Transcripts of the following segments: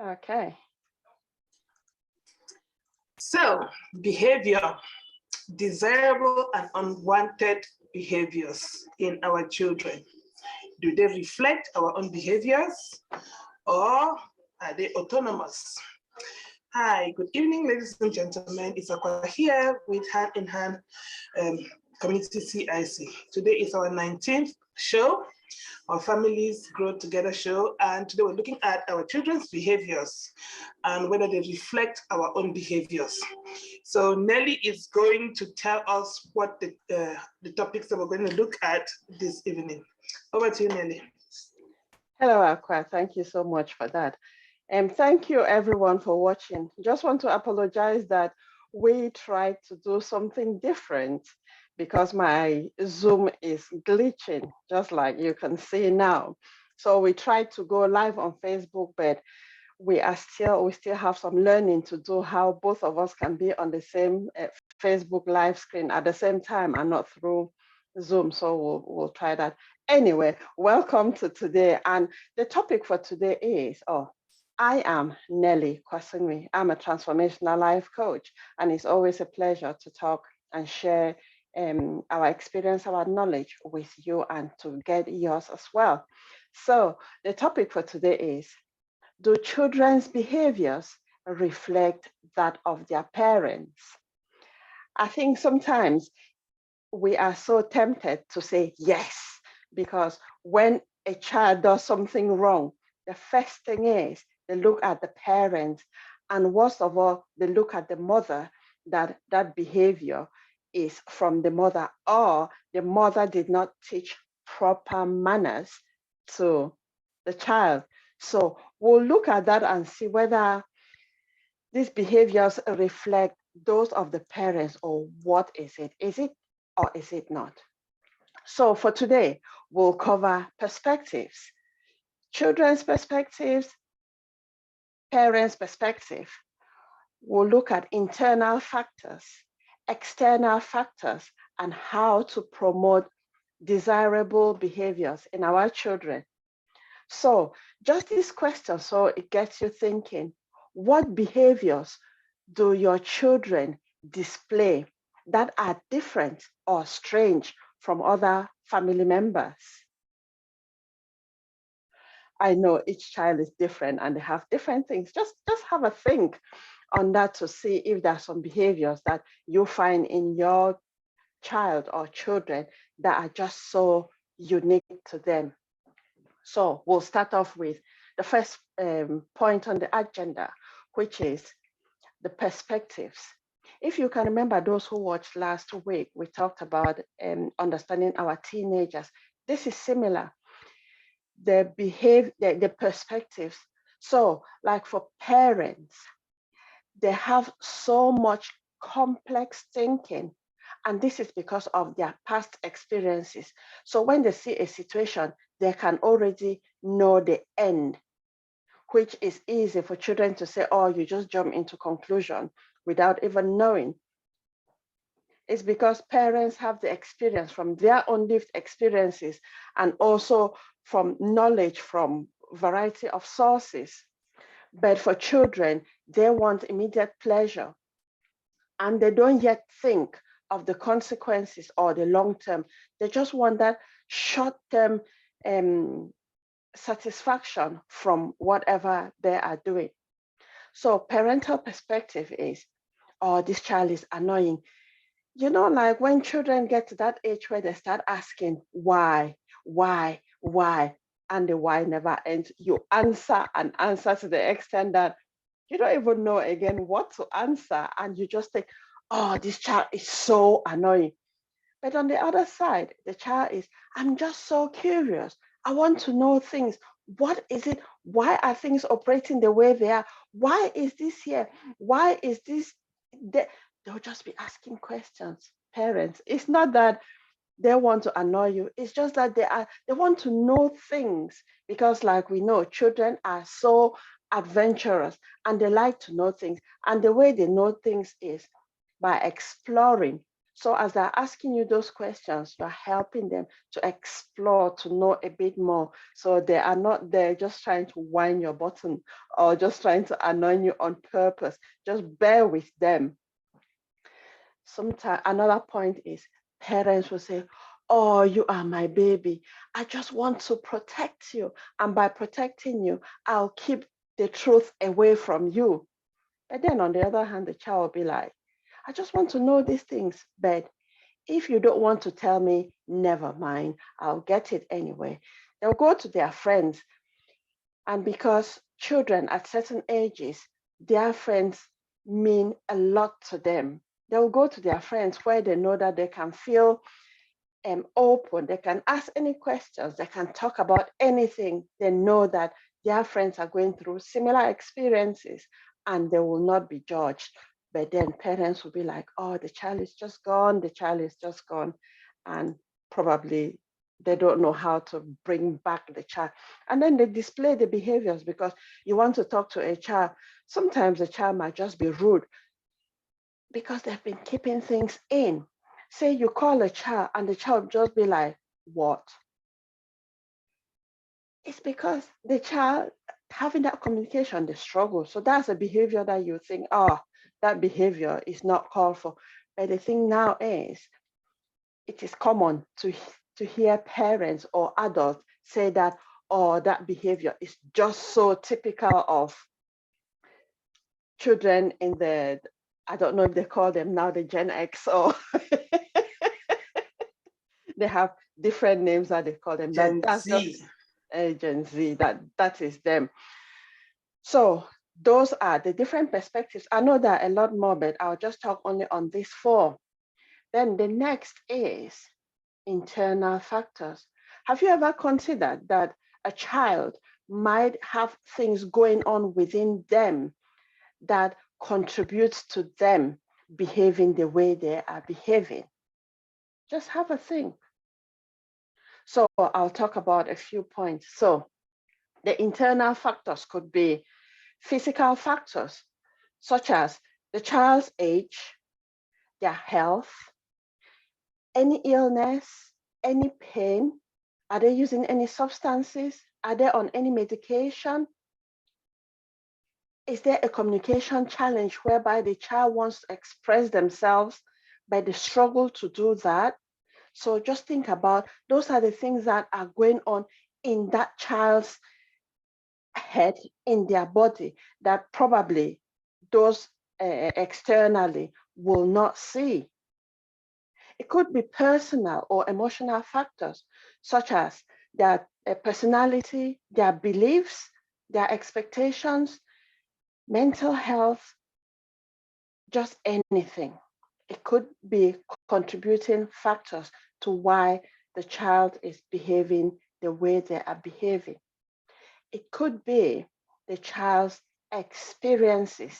Okay. So, behavior, desirable and unwanted behaviors in our children. Do they reflect our own behaviors or are they autonomous? Hi, good evening, ladies and gentlemen. It's Aqua here with Hand in Hand Community CIC. Today is our 19th show, our Families Grow Together show, and today we're looking at our children's behaviors and whether they reflect our own behaviors. So Nelly is going to tell us what the topics that we're going to look at this evening. Over to you, Nelly. Hello, Aqua. Thank you so much for that. And thank you everyone for watching. Just want to apologize that we tried to do something different because my Zoom is glitching, just like you can see now. So we tried to go live on Facebook, but we still have some learning to do how both of us can be on the same Facebook live screen at the same time and not through Zoom. So we'll try that. Anyway, welcome to today. And the topic for today is, I am Nelly Kwasinwi. I'm a transformational life coach, and it's always a pleasure to talk and share our experience, our knowledge with you and to get yours as well. So the topic for today is, do children's behaviors reflect that of their parents? I think sometimes we are so tempted to say yes, because when a child does something wrong, the first thing is they look at the parents, and worst of all, they look at the mother, that behavior is from the mother, or the mother did not teach proper manners to the child. So we'll look at that and see whether these behaviors reflect those of the parents, or what is it? Is it or is it not? So for today, we'll cover perspectives: children's perspectives, parents' perspective. We'll look at internal factors, external factors, and how to promote desirable behaviors in our children. So just this question, so it gets you thinking, what behaviors do your children display that are different or strange from other family members? I know each child is different and they have different things. Just have a think on that to see if there are some behaviors that you find in your child or children that are just so unique to them. So we'll start off with the first point on the agenda, which is the perspectives. If you can remember, those who watched last week, we talked about understanding our teenagers. This is similar. The perspectives. So like for parents, they have so much complex thinking, and this is because of their past experiences. So when they see a situation, they can already know the end, which is easy for children to say, oh, you just jump into conclusion without even knowing. It's because parents have the experience from their own lived experiences, and also from knowledge from variety of sources. But for children, they want immediate pleasure, and they don't yet think of the consequences or the long term. They just want that short term satisfaction from whatever they are doing. So parental perspective is, oh, this child is annoying. You know, like when children get to that age where they start asking why, and the why never ends. You answer and answer to the extent that you don't even know again what to answer, and you just think, oh, this child is so annoying. But on the other side, the child is, I'm just so curious. I want to know things. What is it? Why are things operating the way they are? Why is this here? Why is this there? They'll just be asking questions. Parents, it's not that they want to annoy you. It's just that they want to know things, because like we know, children are so adventurous and they like to know things. And the way they know things is by exploring. So as they're asking you those questions, you're helping them to explore, to know a bit more. So they are not there just trying to whine your button or just trying to annoy you on purpose. Just bear with them. Sometimes another point is parents will say, "Oh, you are my baby. I just want to protect you. And by protecting you, I'll keep the truth away from you." But then on the other hand, the child will be like, "I just want to know these things, but if you don't want to tell me, never mind. I'll get it anyway." They'll go to their friends. And because children at certain ages, their friends mean a lot to them, they'll go to their friends where they know that they can feel open, they can ask any questions, they can talk about anything. They know that their friends are going through similar experiences and they will not be judged. But then parents will be like, "Oh, the child is just gone, the child is just gone." And probably they don't know how to bring back the child. And then they display the behaviors because you want to talk to a child. Sometimes the child might just be rude because they've been keeping things in. Say you call a child and the child just be like, "What?" It's because the child having that communication, they struggle. So that's a behavior that you think, "Oh, that behavior is not called for." But the thing now is, it is common to hear parents or adults say that, "Oh, that behavior is just so typical of children in the," I don't know if they call them now the Gen X, or they have different names that they call them. Gen That's just Z. Gen Z. That is them. So those are the different perspectives. I know there are a lot more, but I'll just talk only on these four. Then the next is internal factors. Have you ever considered that a child might have things going on within them that contributes to them behaving the way they are behaving? Just have a think. So I'll talk about a few points. So the internal factors could be physical factors, such as the child's age, their health, any illness, any pain. Are they using any substances? Are they on any medication? Is there a communication challenge whereby the child wants to express themselves, but they struggle to do that? So just think about those are the things that are going on in that child's head, in their body, that probably those externally will not see. It could be personal or emotional factors, such as their personality, their beliefs, their expectations, mental health, just anything. It could be contributing factors to why the child is behaving the way they are behaving. It could be the child's experiences,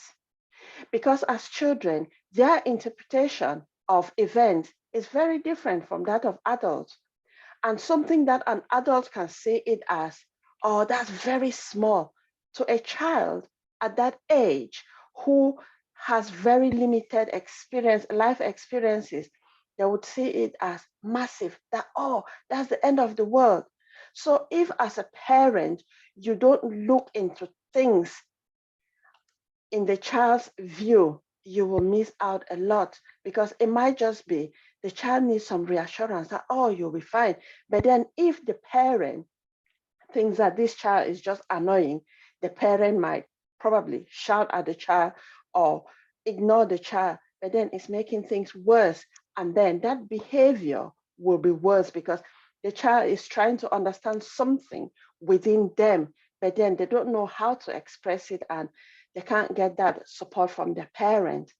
because as children, their interpretation of events is very different from that of adults. And something that an adult can see it as, "Oh, that's very small," to a child at that age who has very limited experience, life experiences, they would see it as massive, that, "Oh, that's the end of the world." So if as a parent, you don't look into things in the child's view, you will miss out a lot, because it might just be the child needs some reassurance that, "Oh, you'll be fine." But then if the parent thinks that this child is just annoying, the parent might probably shout at the child or ignore the child, but then it's making things worse. And then that behavior will be worse because the child is trying to understand something within them, but then they don't know how to express it and they can't get that support from their parent.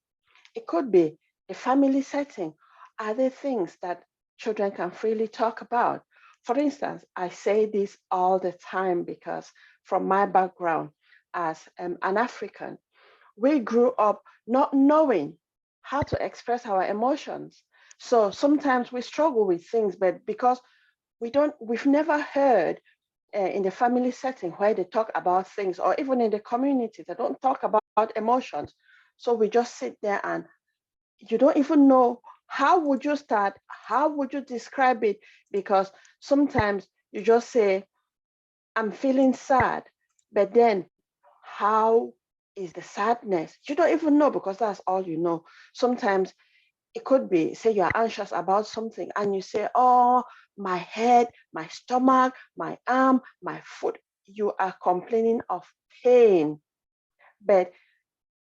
It could be a family setting. Are there things that children can freely talk about? For instance, I say this all the time because from my background as an African, we grew up not knowing how to express our emotions. So sometimes we struggle with things, but because we've never heard in the family setting where they talk about things, or even in the community, they don't talk about emotions. So we just sit there and you don't even know How would you start? How would you describe it? Because sometimes you just say, I'm feeling sad, but then how is the sadness? You don't even know because that's all you know. Sometimes it could be, say you're anxious about something and you say, oh, my head, my stomach, my arm, my foot. You are complaining of pain, but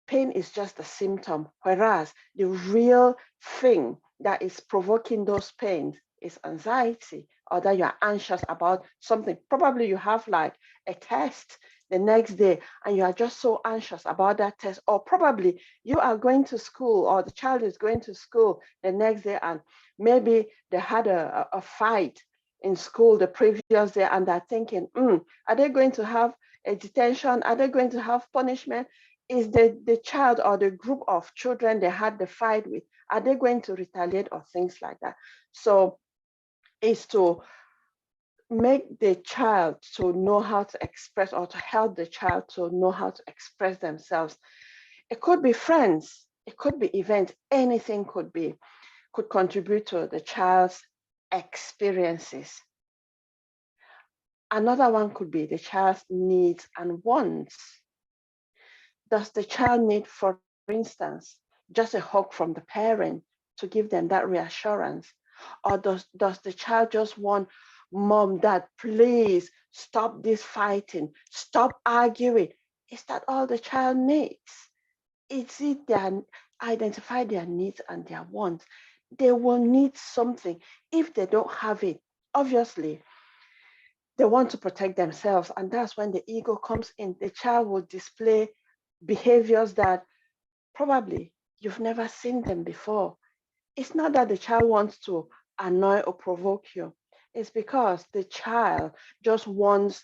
pain is just a symptom, whereas the real thing that is provoking those pains is anxiety, or that you're anxious about something. Probably you have like a test the next day and you are just so anxious about that test, or probably you are going to school or the child is going to school the next day and maybe they had a fight in school the previous day and they're thinking, are they going to have a detention? Are they going to have punishment? Is the child or the group of children they had the fight with, are they going to retaliate or things like that? So it's to make the child to know how to express, or to help the child to know how to express themselves. It could be friends, it could be events, anything could contribute to the child's experiences. Another one could be the child's needs and wants. Does the child need, for instance, just a hug from the parent to give them that reassurance? Or does the child just want, mom, dad, please stop this fighting, stop arguing? Is that all the child needs? Is it their, identify their needs and their wants? They will need something. If they don't have it, obviously they want to protect themselves. And that's when the ego comes in. The child will display behaviors that probably you've never seen them before. It's not that the child wants to annoy or provoke you. It's because the child just wants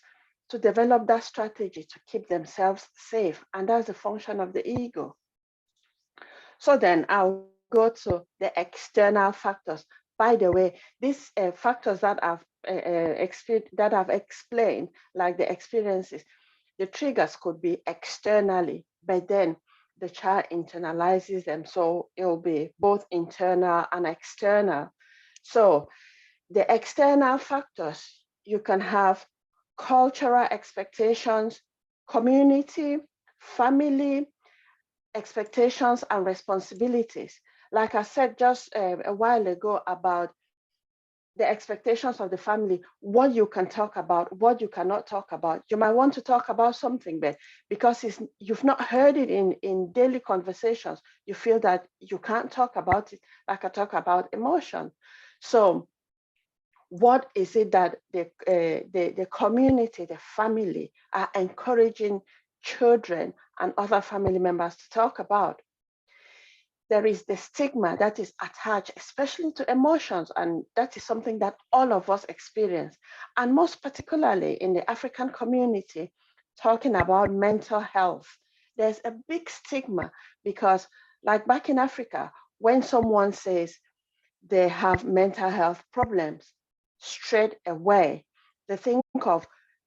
to develop that strategy to keep themselves safe. And that's the function of the ego. So then I'll go to the external factors. By the way, these factors that that I've explained, like the experiences, the triggers could be externally, but then the child internalizes them. So it'll be both internal and external. So the external factors, you can have cultural expectations, community, family, expectations and responsibilities. Like I said just a while ago about the expectations of the family, what you can talk about, what you cannot talk about. You might want to talk about something, but because you've not heard it in daily conversations, you feel that you can't talk about it like I talk about emotion. So what is it that the community, the family are encouraging children and other family members to talk about? There is the stigma that is attached, especially to emotions, and that is something that all of us experience. And most particularly in the African community, talking about mental health, there's a big stigma because, like back in Africa, when someone says they have mental health problems, straight away, they think of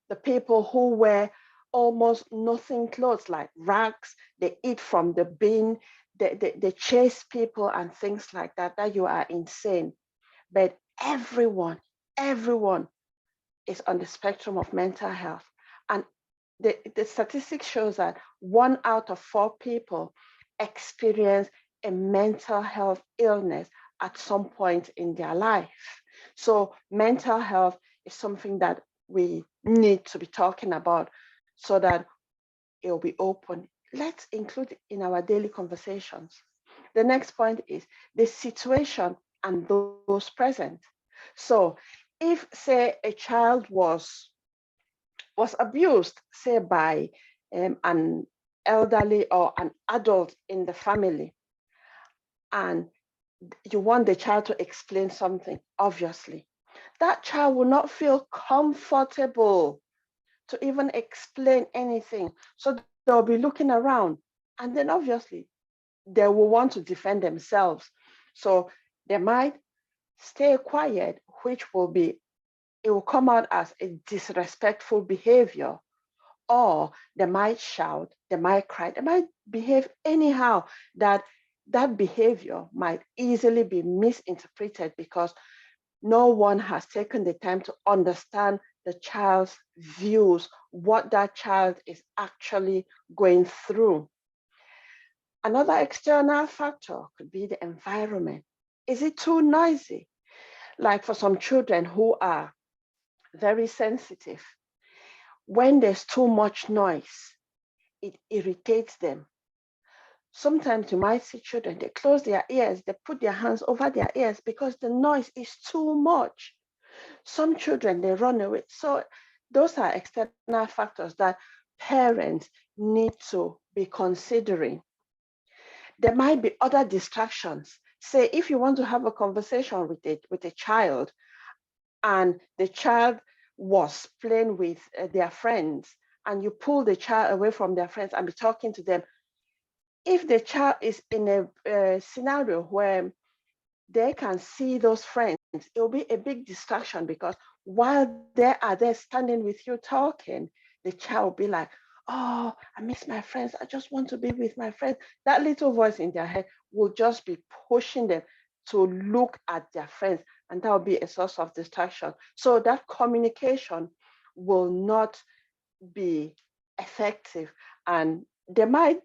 the people who wear almost nothing clothes, like rags, they eat from the bin, they chase people and things like that, that you are insane. But everyone is on the spectrum of mental health. And the statistics shows that 1 out of 4 people experience a mental health illness at some point in their life. So mental health is something that we need to be talking about so that it will be open. Let's include it in our daily conversations. The next point is the situation and those present. So if, say, a child was abused, say by an elderly or an adult in the family, and you want the child to explain something, obviously, that child will not feel comfortable to even explain anything. So they'll be looking around, and then obviously they will want to defend themselves. So they might stay quiet, which will be, it will come out as a disrespectful behavior, or they might shout, they might cry, they might behave anyhow that that behavior might easily be misinterpreted because no one has taken the time to understand the child's views, what that child is actually going through. Another external factor could be the environment. Is it too noisy? Like for some children who are very sensitive, when there's too much noise, it irritates them. Sometimes you might see children, they close their ears, they put their hands over their ears because the noise is too much. Some children, they run away. So those are external factors that parents need to be considering. There might be other distractions. Say if you want to have a conversation with a child and the child was playing with their friends and you pull the child away from their friends and be talking to them, if the child is in a scenario where they can see those friends, it will be a big distraction because while they are there standing with you talking, the child will be like, oh, I miss my friends. I just want to be with my friends. That little voice in their head will just be pushing them to look at their friends, and that will be a source of distraction. So that communication will not be effective, and they might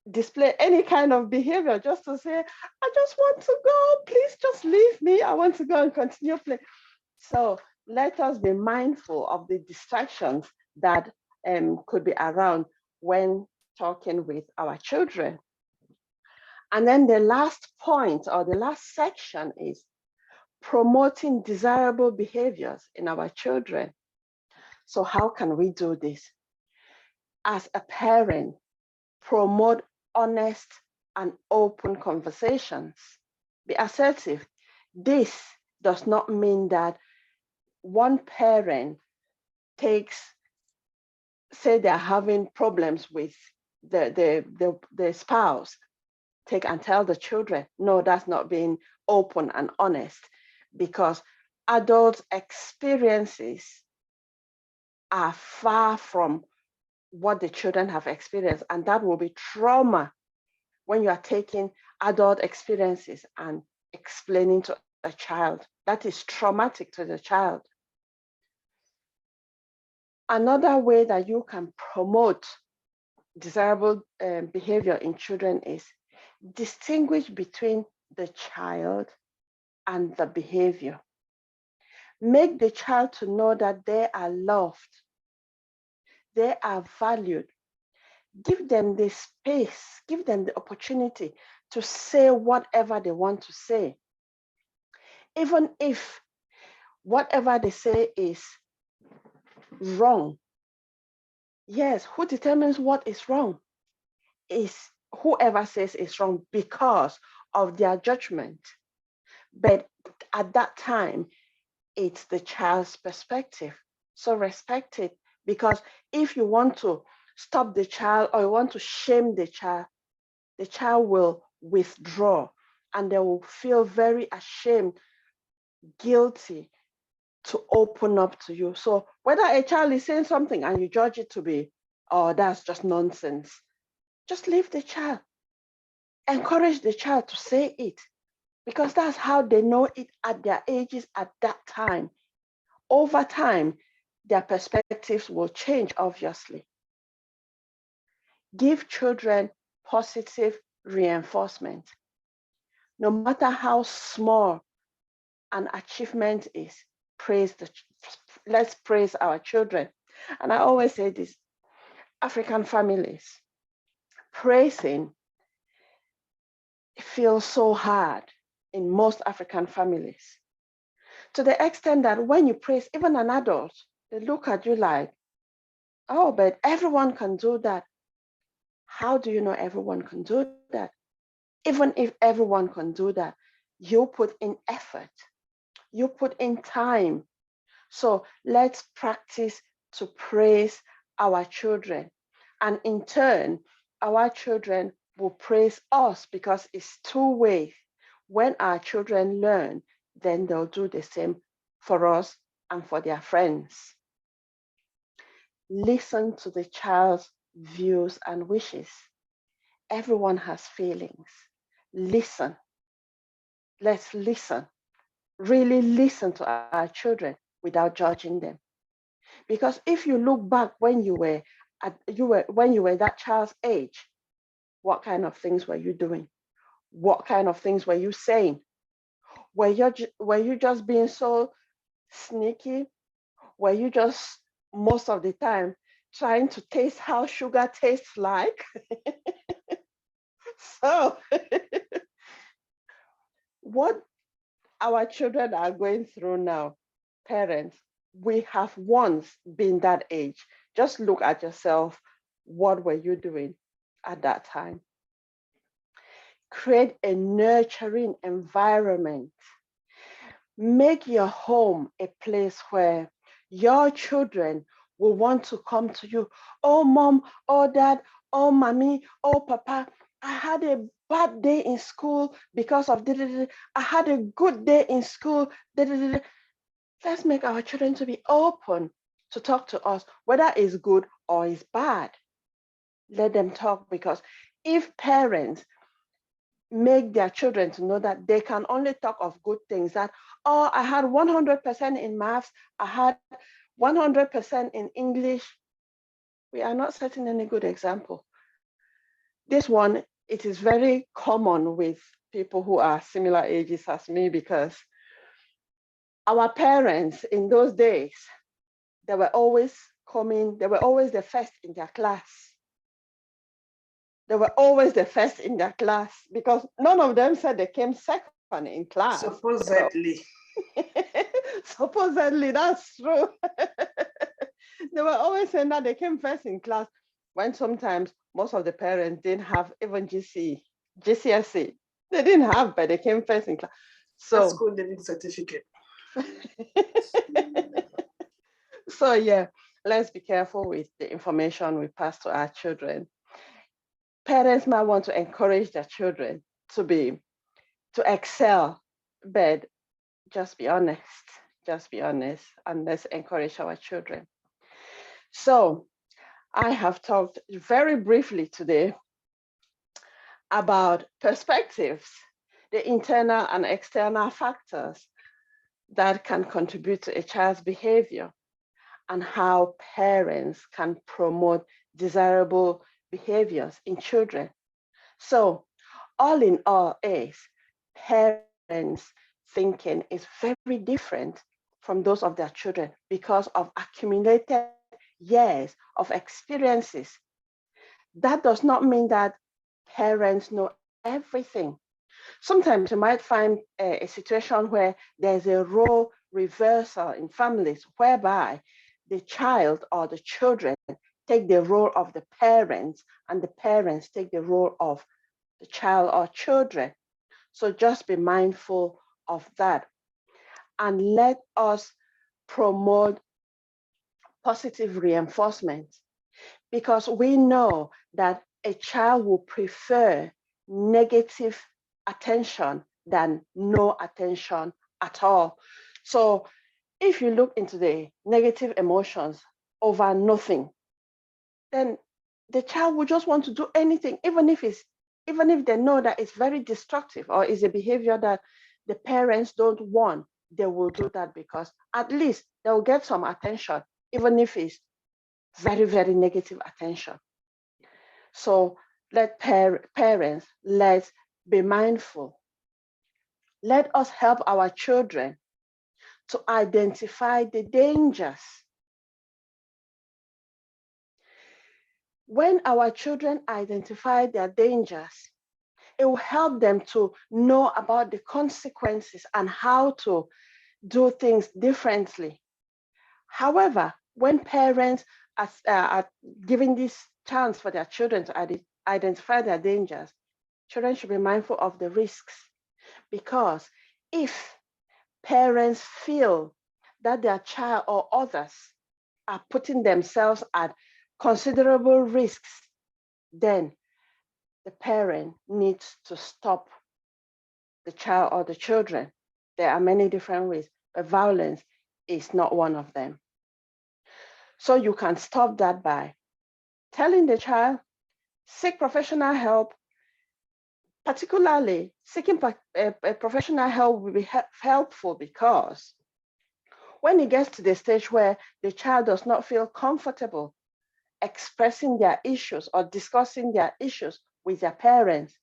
display any kind of behavior just to say, I just want to go, please just leave me. I want to go and continue playing. So let us be mindful of the distractions that could be around when talking with our children. And then the last point or the last section is promoting desirable behaviors in our children. So how can we do this? As a parent, promote honest and open conversations. Be assertive. This does not mean that one parent takes, say they're having problems with the spouse, take and tell the children. No, that's not being open and honest, because adult experiences are far from what the children have experienced, and that will be trauma when you are taking adult experiences and explaining to a child. That is traumatic to the child. Another way that you can promote desirable behavior in children is distinguish between the child and the behavior. Make the child to know that they are loved, they are valued. Give them the space, give them the opportunity to say whatever they want to say. Even if whatever they say is wrong. Yes, who determines what is wrong? Is whoever says it's wrong because of their judgment. But at that time, it's the child's perspective. So respect it, because if you want to stop the child or you want to shame the child will withdraw and they will feel very ashamed, guilty to open up to you. So whether a child is saying something and you judge it to be, oh, that's just nonsense, just leave the child. Encourage the child to say it, because that's how they know it at their ages at that time. Over time, their perspectives will change, obviously. Give children positive reinforcement. No matter how small an achievement is, let's praise our children. And I always say this, African families, praising feels so hard in most African families, to the extent that when you praise even an adult, they look at you like, oh, but everyone can do that. How do you know everyone can do that? Even if everyone can do that, you put in effort, you put in time. So let's practice to praise our children. And in turn, our children will praise us, because it's two ways. When our children learn, then they'll do the same for us and for their friends. Listen to the child's views and wishes. everyone has feelings. Listen. Let's listen. Really listen to our children without judging them. Because if you look back when you were that child's age, what kind of things were you doing? What kind of things were you saying? Were you just being so sneaky? Were you just most of the time trying to taste how sugar tastes like? So, what our children are going through now, parents, we have once been that age. Just look at yourself. What were you doing at that time? Create a nurturing environment. Make your home a place where your children will want to come to you. Oh, mom, oh, dad, oh, mommy, oh, papa, I had a bad day in school because of this. I had a good day in school. Let's make our children to be open to talk to us, whether it's good or it's bad. Let them talk, because if parents make their children to know that they can only talk of good things, that, oh, I had 100% in maths, I had 100% in English, we are not setting any good example. This one, it is very common with people who are similar ages as me, because our parents in those days, they were always they were always the first in their class. They were always the first in their class, because none of them said they came second in class. So Supposedly. supposedly that's true. They were always saying that they came first in class, when sometimes most of the parents didn't have even GCSE. They didn't have, but they came first in class. That's So school living certificate. so yeah, let's be careful with the information we pass to our children. Parents might want to encourage their children to excel, but just be honest. Just be honest, and let's encourage our children. So I have talked very briefly today about perspectives, the internal and external factors that can contribute to a child's behavior, and how parents can promote desirable behaviors in children. So, all in all, parents' thinking is very different from those of their children because of accumulated years of experiences. That does not mean that parents know everything. Sometimes you might find a situation where there's a role reversal in families, whereby the child or the children take the role of the parents, and the parents take the role of the child or children. So just be mindful of that, and let us promote positive reinforcement, because we know that a child will prefer negative attention than no attention at all. So if you look into the negative emotions over nothing, then the child will just want to do anything, even if they know that it's very destructive or is a behavior that the parents don't want. They will do that because at least they'll get some attention, even if it's very, very negative attention. So let parents, let's be mindful. Let us help our children to identify the dangers. When our children identify their dangers, it will help them to know about the consequences and how to do things differently. However, when parents are giving this chance for their children to identify their dangers, children should be mindful of the risks, because if parents feel that their child or others are putting themselves at considerable risks, then the parent needs to stop the child or the children. There are many different ways, but violence is not one of them. So you can stop that by telling the child, seek professional help Particularly, seeking professional help will be helpful because when it gets to the stage where the child does not feel comfortable expressing their issues or discussing their issues with their parents,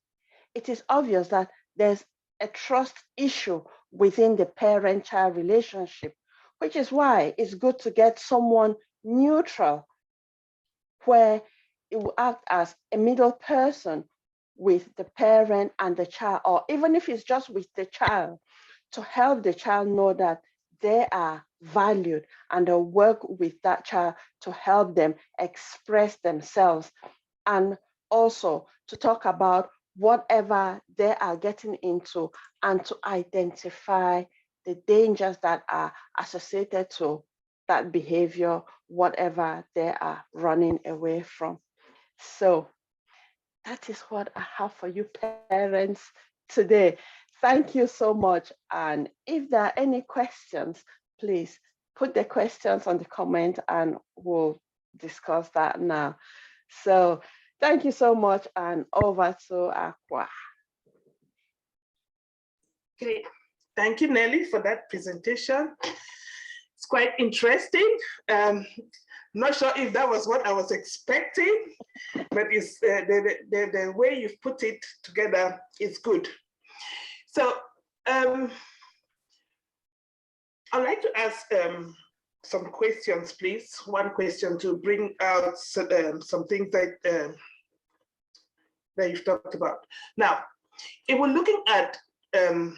it is obvious that there's a trust issue within the parent-child relationship, which is why it's good to get someone neutral where it will act as a middle person with the parent and the child, or even if it's just with the child, to help the child know that they are valued and they'll work with that child to help them express themselves, and also to talk about whatever they are getting into and to identify the dangers that are associated to that behavior, whatever they are running away from. So that is what I have for you parents today. Thank you so much. And if there are any questions, please put the questions on the comment and we'll discuss that now. So thank you so much, and over to Aqua. Okay, thank you, Nelly, for that presentation. It's quite interesting. Not sure if that was what I was expecting, but it's the way you've put it together is good. So I'd like to ask some questions, please. One question to bring out some things that you've talked about. Now, if we're looking at the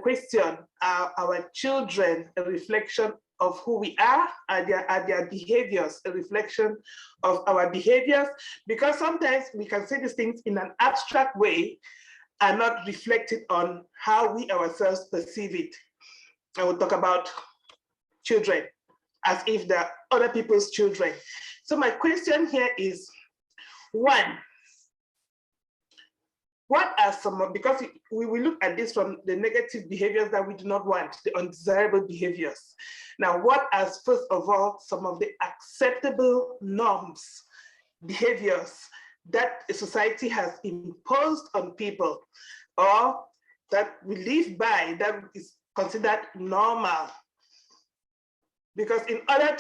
question, are our children a reflection of who we are? Are their behaviors a reflection of our behaviors? Because sometimes we can say these things in an abstract way and not reflected on how we ourselves perceive it. I will talk about children as if they're other people's children. So my question here is, one, what are some of, because we will look at this from the negative behaviors that we do not want, the undesirable behaviors. Now, what are, first of all, some of the acceptable norms, behaviors that a society has imposed on people, or that we live by, that is considered normal? Because in order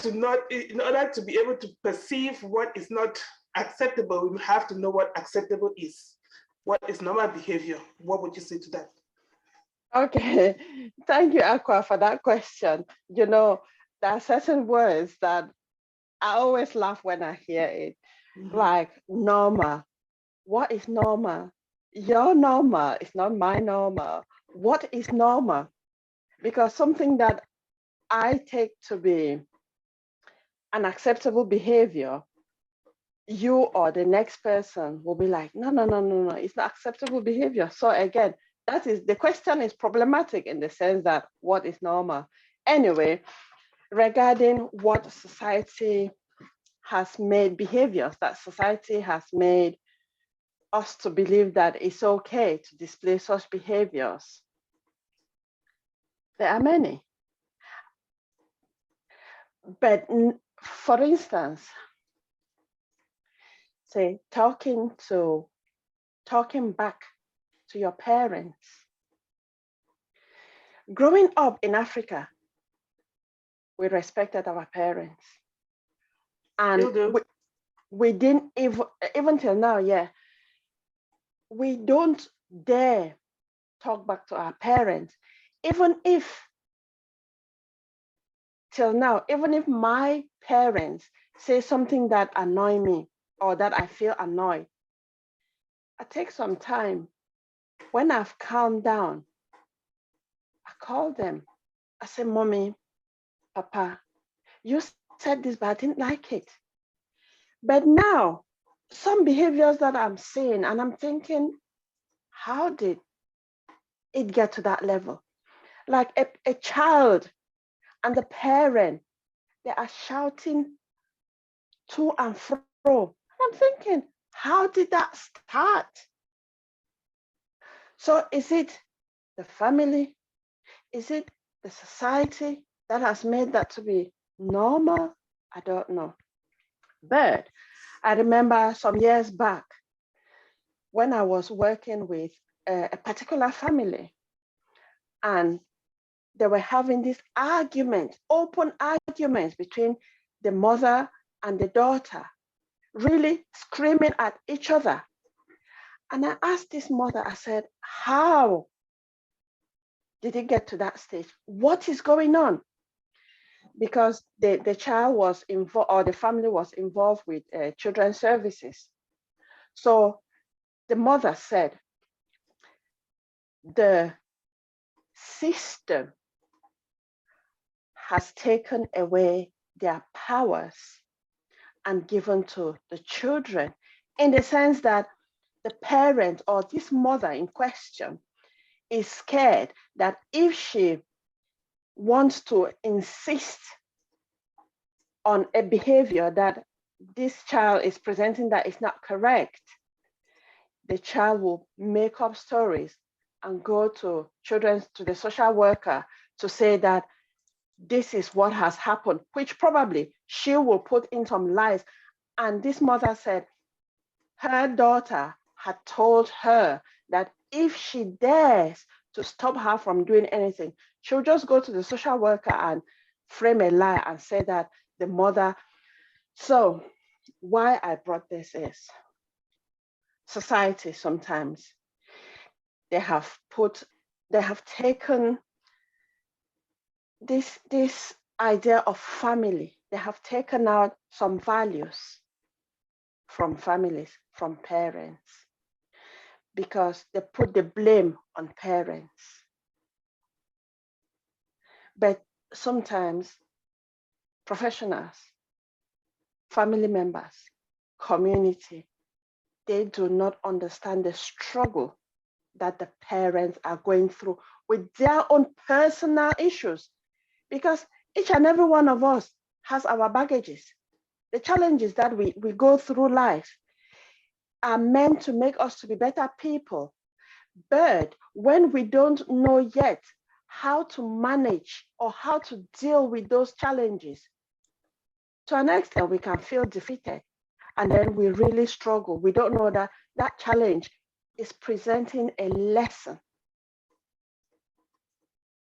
to be able to perceive what is not acceptable, we have to know what acceptable is. What is normal behavior? What would you say to that? Okay, thank you, Aqua, for that question. You know, there are certain words that I always laugh when I hear it, like normal. What is normal? Your normal is not my normal. What is normal? Because something that I take to be an acceptable behavior, you or the next person will be like, no, no, no, no, no, it's not acceptable behavior. So again, that is, the question is problematic in the sense that what is normal? Anyway, regarding what society has made behaviors, that society has made us to believe that it's okay to display such behaviors, there are many. But for instance, say talking back to your parents. Growing up in Africa, we respected our parents. And we didn't even till now, yeah, we don't dare talk back to our parents. Even if till now, even if my parents say something that annoy me or that I feel annoyed, I take some time. When I've calmed down, I call them. I say, Mommy, Papa, you said this, but I didn't like it. But now, some behaviors that I'm seeing, and I'm thinking, how did it get to that level? Like a child and the parent, they are shouting to and fro. And I'm thinking, how did that start? So is it the family? Is it the society that has made that to be normal? I don't know. But I remember some years back, when I was working with a particular family, and they were having this argument, open arguments between the mother and the daughter, really screaming at each other. And I asked this mother, I said, how did it get to that stage? What is going on? Because the child was involved, or the family was involved with children's services. So the mother said, the system has taken away their powers and given to the children, in the sense that the parent or this mother in question is scared that if she wants to insist on a behavior that this child is presenting that is not correct, the child will make up stories and go to the social worker to say that this is what has happened, which probably she will put in some lies. And this mother said her daughter had told her that if she dares to stop her from doing anything, she'll just go to the social worker and frame a lie and say that the mother. So why I brought this is society sometimes they have taken this idea of family, they have taken out some values from families, from parents, because they put the blame on parents. But sometimes professionals, family members, community, they do not understand the struggle that the parents are going through with their own personal issues, because each and every one of us has our baggages. The challenges that we go through life are meant to make us to be better people. But when we don't know yet how to manage or how to deal with those challenges, to an extent we can feel defeated, and then we really struggle. We don't know that that challenge is presenting a lesson.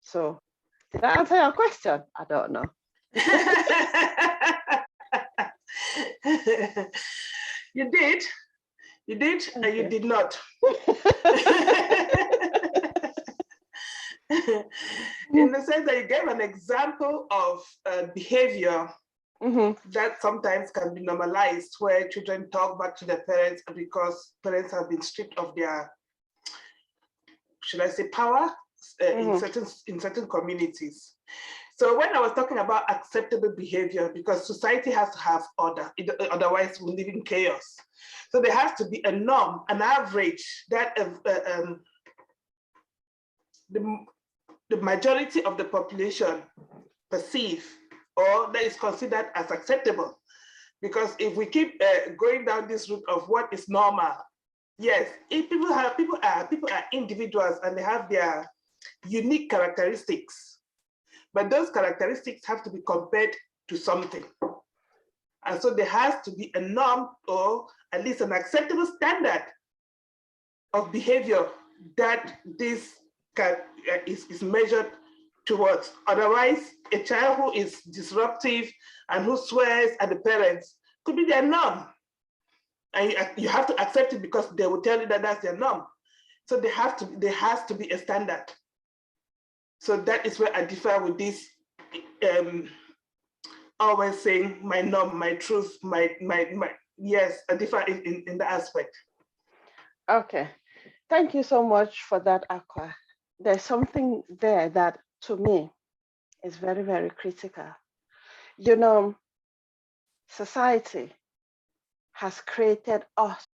So did I answer your question? I don't know. You did, and you did not. In the sense that you gave an example of behavior that sometimes can be normalized, where children talk back to their parents because parents have been stripped of their, should I say, power in certain communities. So when I was talking about acceptable behavior, because society has to have order, otherwise we live in chaos. So there has to be a norm, an average that the majority of the population perceive or that is considered as acceptable. Because if we keep going down this route of what is normal, yes, if people are individuals and they have their unique characteristics, but those characteristics have to be compared to something. And so there has to be a norm, or at least an acceptable standard of behavior that this is measured towards. Otherwise, a child who is disruptive and who swears at the parents could be their norm. And you have to accept it because they will tell you that that's their norm. So there has to be a standard. So that is where I differ with this always saying my norm, my truth, my yes, I differ in the aspect. Okay, thank you so much for that, Aqua. There's something there that to me is very, very critical. You know, society has created us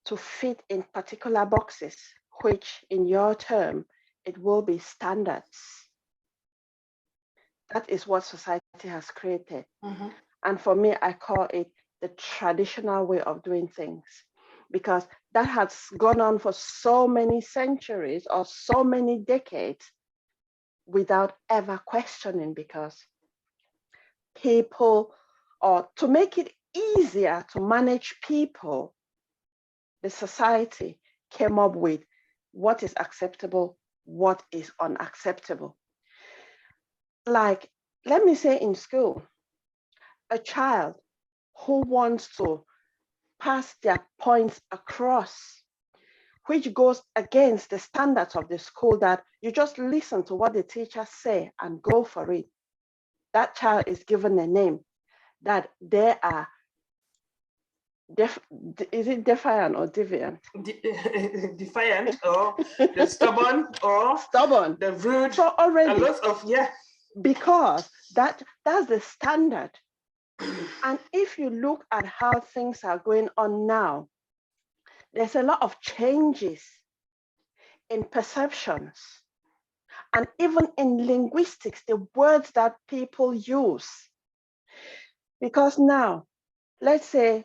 to fit in particular boxes, which in your term, it will be standards. That is what society has created. And for me, I call it the traditional way of doing things, because that has gone on for so many centuries or so many decades without ever questioning, because people, or to make it easier to manage people, the society came up with what is acceptable, what is unacceptable. Like, let me say in school, a child who wants to pass their points across, which goes against the standards of the school, that you just listen to what the teachers say and go for it. That child is given a name, that they are is it defiant or deviant? Defiant, or the stubborn, or Stubborn. the rude. So already, a lot of, yeah. Because that's the standard. And if you look at how things are going on now, there's a lot of changes in perceptions and even in linguistics, the words that people use. Because now, let's say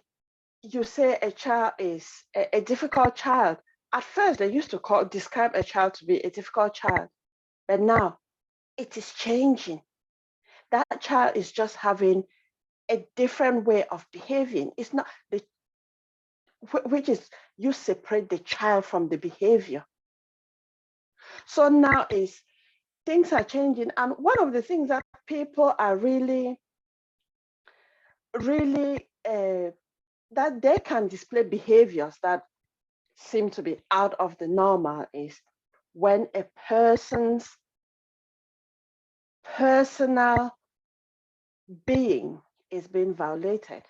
you say a child is a difficult child. At first, they used to describe a child to be a difficult child, but now it is changing. That child is just having a different way of behaving. It's not the which is, you separate the child from the behavior. So now is things are changing, and one of the things that people are really that they can display behaviors that seem to be out of the normal is when a person's personal being is being violated.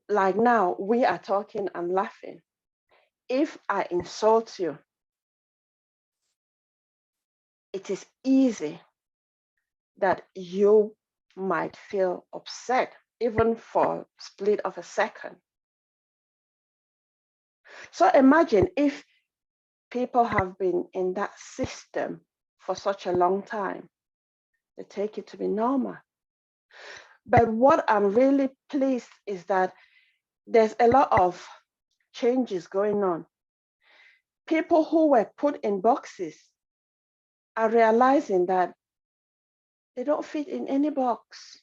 Like now, we are talking and laughing. If I insult you, it is easy that you might feel upset, even for a split of a second. So imagine if people have been in that system for such a long time, they take it to be normal. But what I'm really pleased is that there's a lot of changes going on. People who were put in boxes are realizing that they don't fit in any box.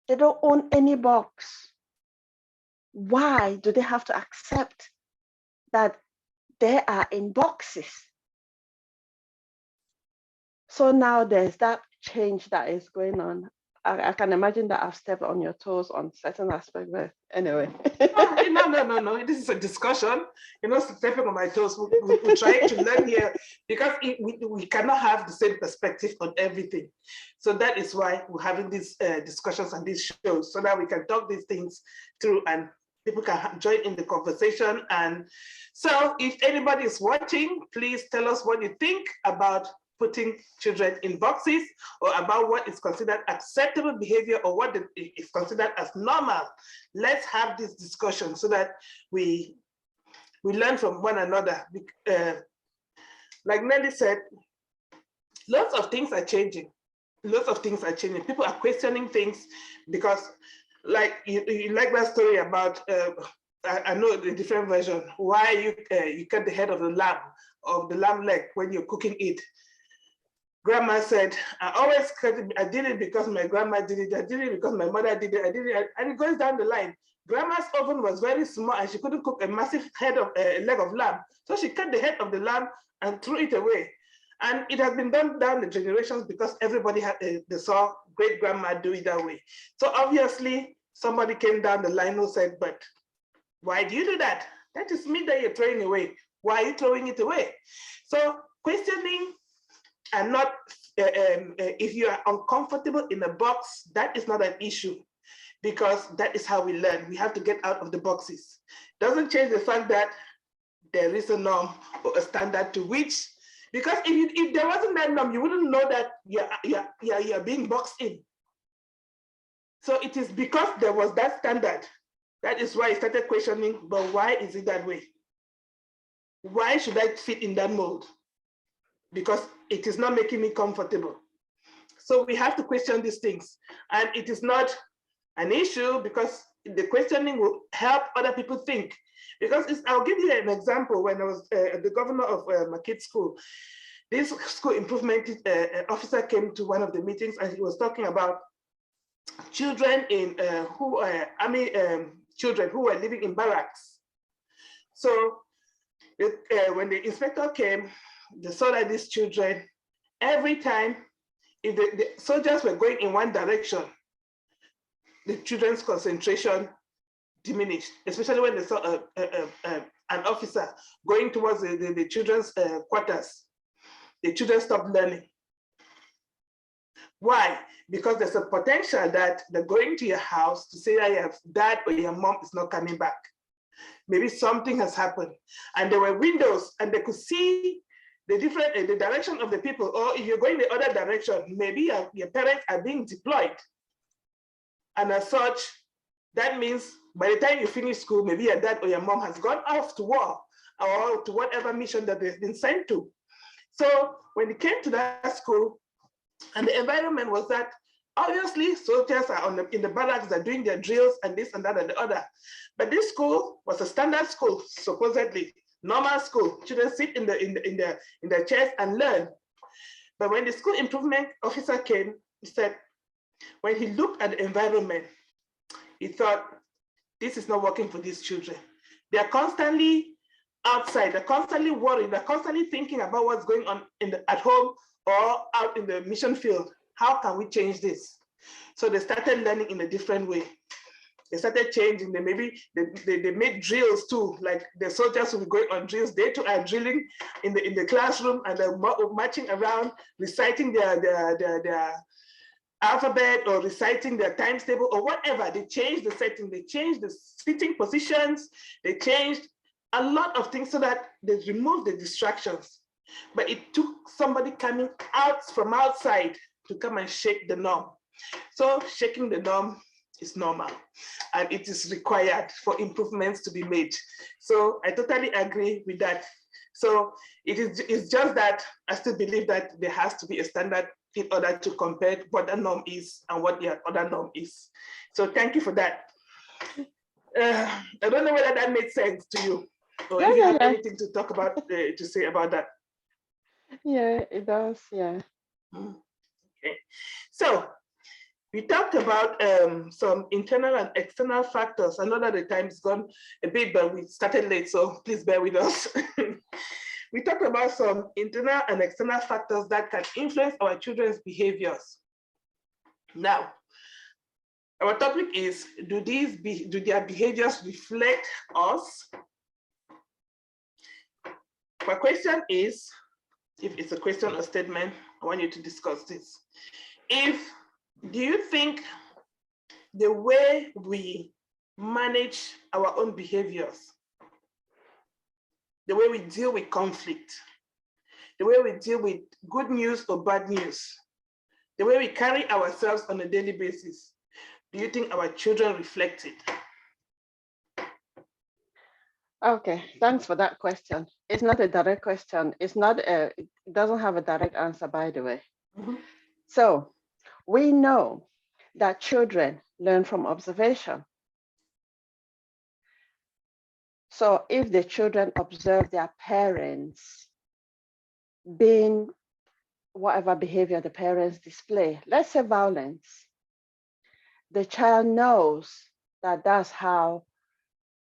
They don't own any box. Why do they have to accept that they are in boxes? So now there's that change that is going on. I can imagine that I've stepped on your toes on certain aspects, but anyway. No. This is a discussion. You're not stepping on my toes. We're trying to learn here, because we cannot have the same perspective on everything. So that is why we're having these discussions and these shows, so that we can talk these things through and people can join in the conversation. And so if anybody is watching, please tell us what you think about putting children in boxes, or about what is considered acceptable behavior, or what is considered as normal. Let's have this discussion so that we learn from one another. Like Nelly said, lots of things are changing. Lots of things are changing. People are questioning things, because like you like that story about, I know the different version, why you cut the head of the lamb leg when you're cooking it. Grandma said, I did it because my grandma did it. I did it because my mother did it. I did it. And it goes down the line. Grandma's oven was very small and she couldn't cook a massive leg of lamb. So she cut the head of the lamb and threw it away. And it has been done down the generations because everybody they saw great grandma do it that way. So obviously somebody came down the line who said, but why do you do that? That is meat that you're throwing away. Why are you throwing it away? So questioning, and not, if you are uncomfortable in a box, that is not an issue, because that is how we learn. We have to get out of the boxes. Doesn't change the fact that there is a norm or a standard to which, because if there wasn't that norm, you wouldn't know that you're being boxed in. So it is because there was that standard. That is why I started questioning, but why is it that way? Why should I fit in that mold? Because it is not making me comfortable. So we have to question these things. And it is not an issue, because the questioning will help other people think. Because I'll give you an example. When I was the governor of my kids' school, this school improvement officer came to one of the meetings, and he was talking about children who are army children who were living in barracks. So when the inspector came, they saw that these children, every time, if the soldiers were going in one direction, the children's concentration diminished, especially when they saw an officer going towards the children's quarters. The children stopped learning. Why? Because there's a potential that they're going to your house to say that your dad or your mom is not coming back. Maybe something has happened. And there were windows and they could see the different, the direction of the people. Or if you're going the other direction, maybe your parents are being deployed. And as such, that means by the time you finish school, maybe your dad or your mom has gone off to war or to whatever mission that they've been sent to. So when it came to that school, and the environment was that obviously soldiers are in the barracks, they're doing their drills and this and that and the other. But this school was a standard school, supposedly normal school. Children sit in the chairs and learn. But when the school improvement officer came, he said, when he looked at the environment, he thought, this is not working for these children. They're constantly outside, they're constantly worried, they're constantly thinking about what's going on at home or out in the mission field. How can we change this? So they started learning in a different way. They started changing. They made drills too, like the soldiers will be going on drills. They too are drilling in the classroom and they're marching around, reciting their alphabet or reciting their times table or whatever. They changed the setting, they changed the sitting positions, they changed a lot of things so that they removed the distractions. But it took somebody coming out from outside to come and shake the norm. So shaking the norm is normal and it is required for improvements to be made. So I totally agree with that. So it's just that I still believe that there has to be a standard in order to compare what the norm is and what the other norm is. So thank you for that. I don't know whether that made sense to you or if you have anything to talk about, to say about that. Yeah, it does, yeah. Okay, so we talked about some internal and external factors. I know that the time's gone a bit, but we started late, so please bear with us. We talked about some internal and external factors that can influence our children's behaviors. Now, our topic is, do their behaviors reflect us? My question is, if it's a question or statement, I want you to discuss this. Do you think the way we manage our own behaviors, the way we deal with conflict, the way we deal with good news or bad news, the way we carry ourselves on a daily basis, do you think our children reflect it? Okay, thanks for that question. It's not a direct question. It doesn't have a direct answer, by the way. Mm-hmm. So we know that children learn from observation. So if the children observe their parents being whatever behavior the parents display, let's say violence, the child knows that that's how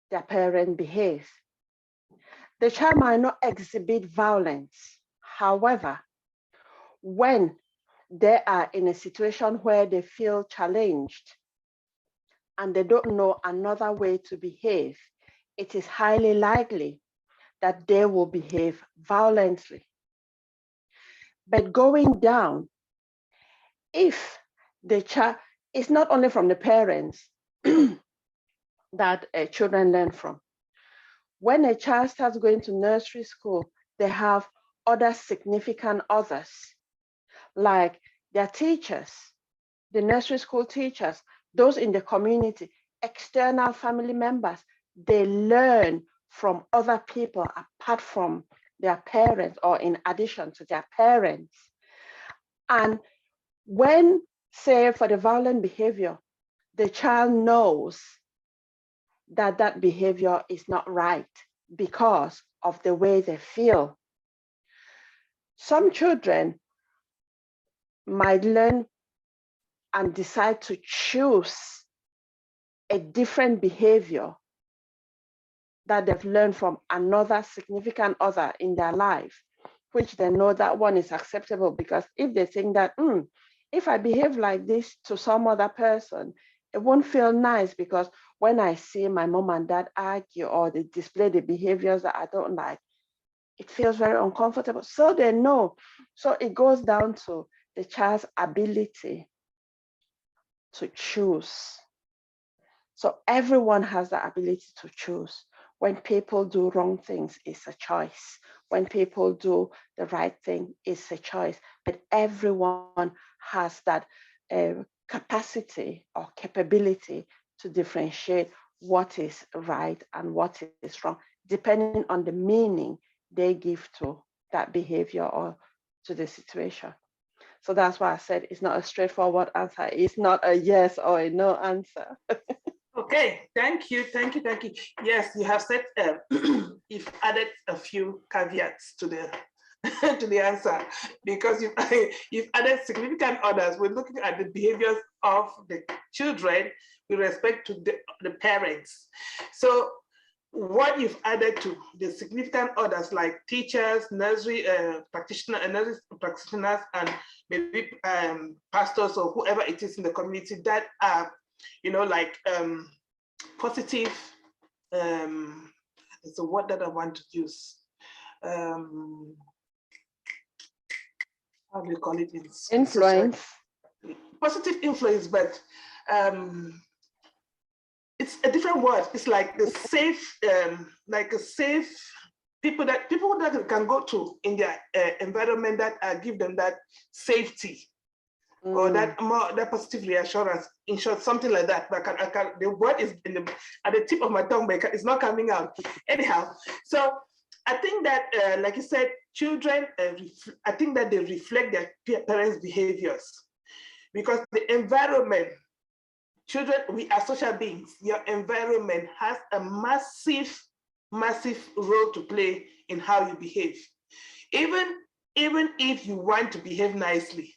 their parent behaves. The child might not exhibit violence. However, when they are in a situation where they feel challenged and they don't know another way to behave, it is highly likely that they will behave violently. But going down, if the child, it's not only from the parents that children learn from. When a child starts going to nursery school, they have other significant others, like their teachers, the nursery school teachers, those in the community, external family members. They learn from other people apart from their parents or in addition to their parents. And when, say, for the violent behavior, the child knows that that behavior is not right because of the way they feel. Some children might learn and decide to choose a different behavior that they've learned from another significant other in their life, which they know that one is acceptable. Because if they think that, if I behave like this to some other person, it won't feel nice, because when I see my mom and dad argue or they display the behaviors that I don't like, it feels very uncomfortable. So they know. So it goes down to the child's ability to choose. So everyone has the ability to choose. When people do wrong things, it's a choice. When people do the right thing, it's a choice. But everyone has that capacity or capability to differentiate what is right and what is wrong, depending on the meaning they give to that behavior or to the situation. So that's why I said it's not a straightforward answer. It's not a yes or a no answer. Okay, thank you, thank you, thank you. Yes, you have said you've added a few caveats to the to the answer, because you've added significant others. We're looking at the behaviors of the children with respect to the parents. So what you've added to the significant others, like teachers, nursery practitioners, and maybe pastors or whoever it is in the community that are, like positive, it's a word that I want to use. How do you call it in Influence. Positive influence, but it's a different word. It's like the safe, people that can go to in their environment that give them that safety, or that positive reassurance. In short, something like that. But the word is at the tip of my tongue, but it's not coming out. Anyhow, so I think that, like you said, children, I think that they reflect their parents' behaviors, because the environment, children, we are social beings. Your environment has a massive, massive role to play in how you behave. Even if you want to behave nicely,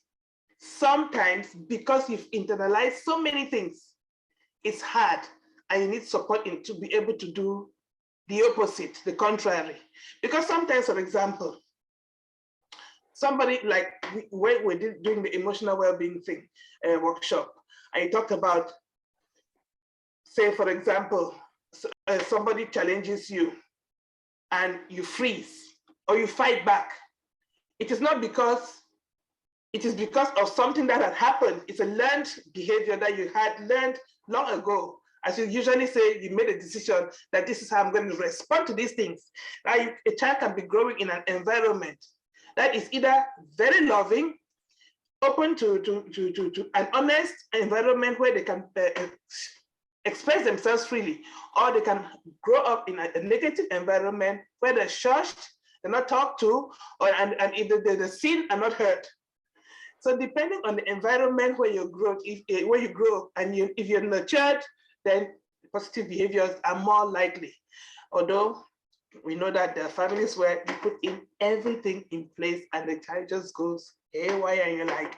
sometimes because you've internalized so many things, it's hard, and you need support to be able to do the opposite, the contrary. Because sometimes, for example, somebody, like when we did doing the emotional well-being thing workshop, I talked about, say, for example, somebody challenges you and you freeze or you fight back. It is not because, it is because of something that had happened. It's a learned behavior that you had learned long ago. As you usually say, you made a decision that this is how I'm going to respond to these things. Now, a child can be growing in an environment that is either very loving, open to an honest environment where they can express themselves freely, or they can grow up in a negative environment where they're shushed, they're not talked to, and either they're seen and not heard. So depending on the environment where you grow, and if you're nurtured, then positive behaviors are more likely. Although we know that there are families where you put in everything in place and the child just goes haywire, and you're like,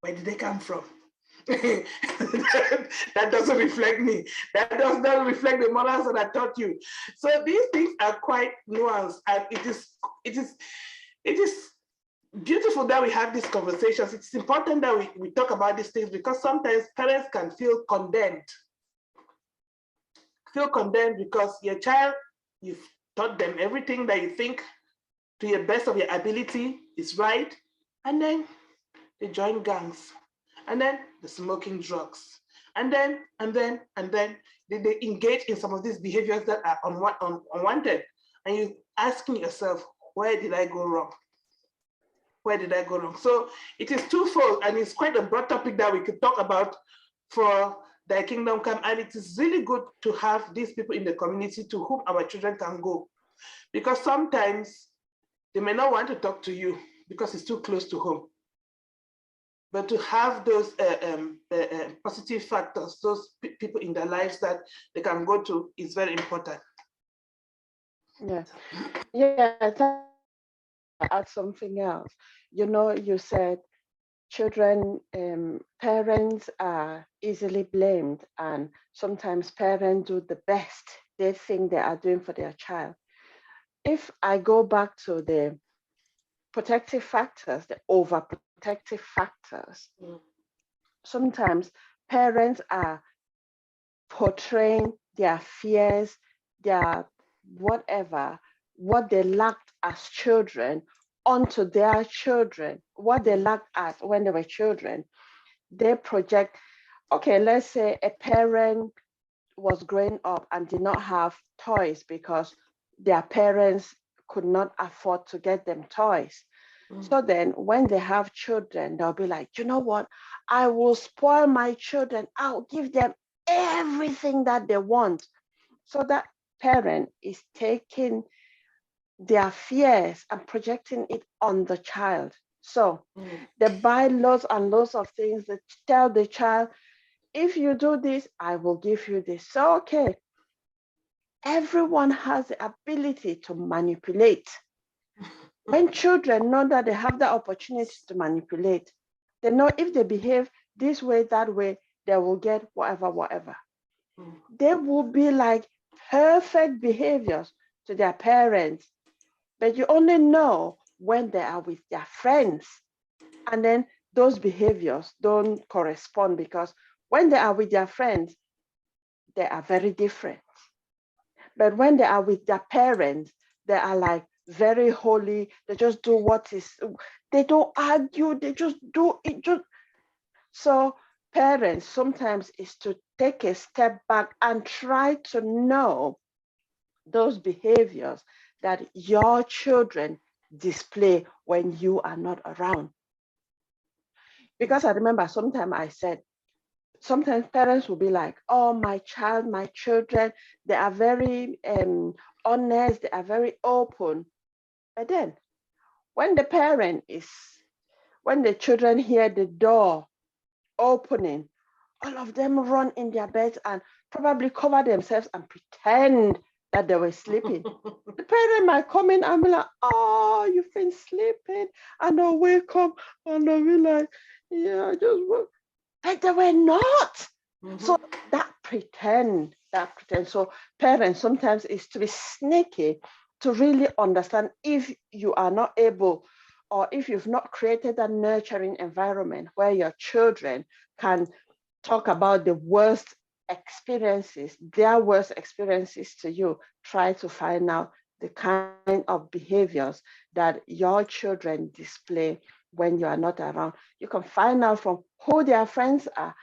where did they come from? that doesn't reflect me. That does not reflect the morals that I taught you. So these things are quite nuanced, and it is beautiful that we have these conversations. It's important that we talk about these things, because sometimes parents can feel condemned. Because your child, you've taught them everything that you think to your best of your ability is right, and then they join gangs, and then the smoking drugs, and then they engage in some of these behaviors that are unwanted, and you're asking yourself, where did I go wrong? Where did I go wrong? So it is twofold, and it's quite a broad topic that we could talk about for Thy Kingdom Come, and it is really good to have these people in the community to whom our children can go, because sometimes they may not want to talk to you because it's too close to home. But to have those positive factors, those people in their lives that they can go to, is very important. Yeah, add something else. You said children, parents are easily blamed, and sometimes parents do the best they think they are doing for their child. If I go back to the protective factors, the overprotective factors, sometimes parents are portraying their fears, their whatever, what they lacked as children onto their children, what they lacked as when they were children. They project, okay, let's say a parent was growing up and did not have toys because their parents could not afford to get them toys. So then when they have children, they'll be like, you know what? I will spoil my children. I'll give them everything that they want. So that parent is taking their fears and projecting it on the child. So they buy lots and lots of things. They tell the child, if you do this, I will give you this. So, okay, everyone has the ability to manipulate. When children know that they have the opportunity to manipulate, they know if they behave this way, that way, they will get whatever, whatever. They will be like perfect behaviors to their parents, but you only know when they are with their friends. And then those behaviors don't correspond because when they are with their friends, they are very different. But when they are with their parents, they are like very holy. They just do what is, they don't argue, they just do it. So parents sometimes is to take a step back and try to know those behaviors that your children display when you are not around. Because I remember sometimes I said, sometimes parents will be like, oh, my child, my children, they are very honest, they are very open. But then when the parent is, when the children hear the door opening, all of them run in their beds and probably cover themselves and pretend that they were sleeping. The parent might come in and be like, oh, you've been sleeping. And they'll wake up and they'll be like, yeah, I just woke. But they were not. So that pretend. So parents sometimes is to be sneaky to really understand if you are not able or if you've not created a nurturing environment where your children can talk about the worst experiences, their worst experiences to you, try to find out the kind of behaviors that your children display when you are not around. You can find out from who their friends are,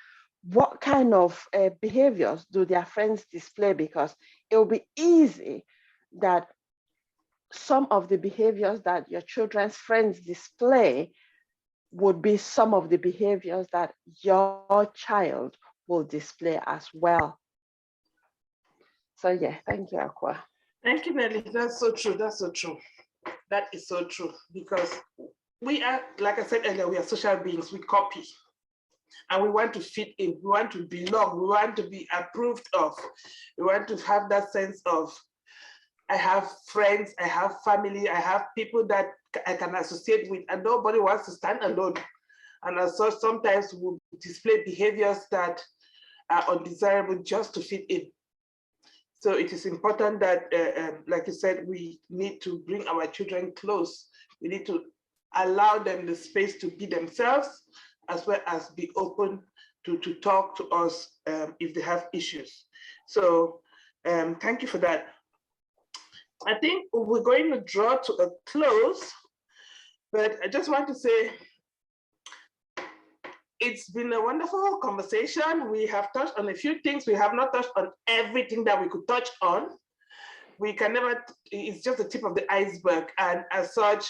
what kind of behaviors do their friends display, because it will be easy that some of the behaviors that your children's friends display would be some of the behaviors that your child will display as well. So yeah, thank you, Aqua. Thank you, Nelly. That's so true. That's so true. That is so true because we are, like I said earlier, we are social beings. We copy and we want to fit in. We want to belong. We want to be approved of. We want to have that sense of, I have friends, I have family, I have people that I can associate with, and nobody wants to stand alone. And as such, sometimes we display behaviors that are undesirable just to fit in. So it is important that, like you said, we need to bring our children close. We need to allow them the space to be themselves, as well as be open to talk to us if they have issues. So thank you for that. I think we're going to draw to a close, but I just want to say, it's been a wonderful conversation. We have touched on a few things. We have not touched on everything that we could touch on. We can never, it's just the tip of the iceberg. And as such,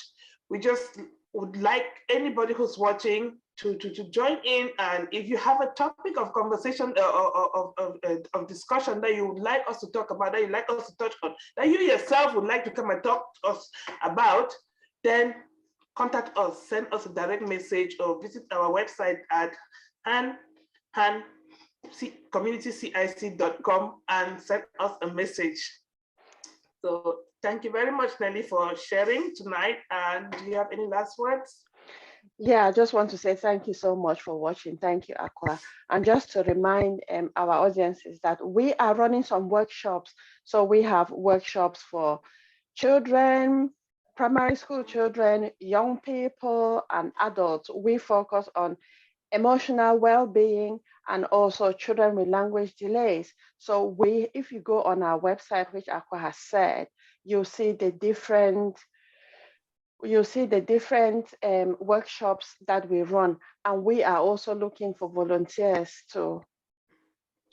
we just would like anybody who's watching to join in. And if you have a topic of conversation, of discussion that you would like us to talk about, that you'd like us to touch on, that you yourself would like to come and talk to us about, then contact us, send us a direct message or visit our website at communitycic.com and send us a message. So thank you very much, Nelly, for sharing tonight. And do you have any last words? Yeah, I just want to say thank you so much for watching. Thank you, Aqua. And just to remind our audiences that we are running some workshops. So we have workshops for children, primary school children, young people, and adults. We focus on emotional well-being and also children with language delays. So if you go on our website, which Aqua has said, you'll see the different workshops that we run, and we are also looking for volunteers to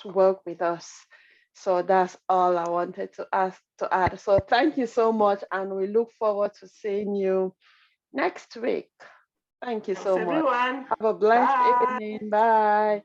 work with us. So that's all I wanted to add. So thank you so much, and we look forward to seeing you next week. Thank you Thanks, so much. everyone. Have a blessed Bye. evening. Bye.